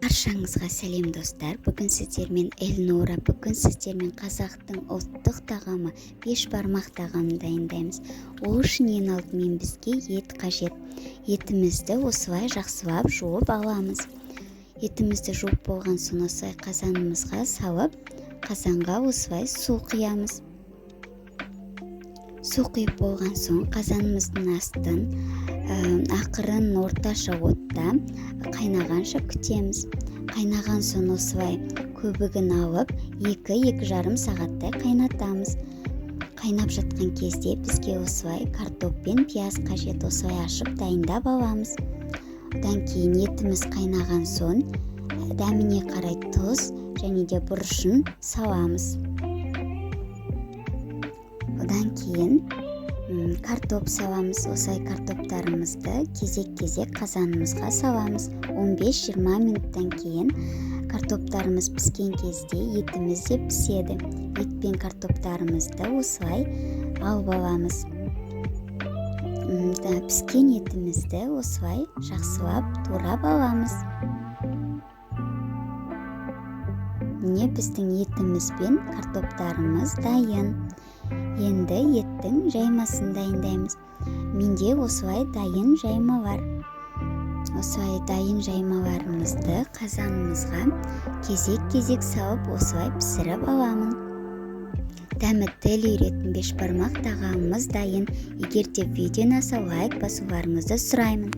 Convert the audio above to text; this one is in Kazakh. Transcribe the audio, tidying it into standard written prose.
Баршаңызға сәлем достар. Бүгін сіздермен Эльнора, бүгін сіздермен қазақтың ұлттық тағамы беш бармақ тағамын дайындаймыз. Ол үшін ең алдымен бізге ет қажет. Етімізді осылай жақсылап жуып аламыз. Етімізді жуып болған соң осылай қазанымызға салып, қазанға осылай су құямыз. Су құйып болған соң қазанымыздың астын ақырын орташа отта қайнағанша күтеміз. Қайнаған соң осылай көбігін алып 2-2,5 сағаттай қайнатамыз. Қайнап жатқан кезде бізге осылай картоп пен пияз қажет. Осылай ашып дайындап аламыз. Одан кейін етіміз қайнаған соң дәміне қарай тұз және де бұрышын саламыз. Одан кейін картоп саламыз. Осылай картоптарымызды кезек-кезек қазанымызға саламыз. 15-20 минуттан кейін картоптарымыз піскен кезде етіміз де піседі. Ет пен картоптарымызды осылай алып аламыз. Піскен етімізді осылай жақсылап турап аламыз. Міне біздің етіміз бен картоптарымыз дайын. Енді еттің жаймасын дайындаймыз. Менде осылай дайын жайма бар. Осылай дайын жаймаларымызды қазанымызға кезек-кезек салып осылай пісіріп аламын. Дәмі тіл үйіретін бешбармақ тағамымыз дайын. Егер де видеоны аса лайк басуларыңызды сұраймын.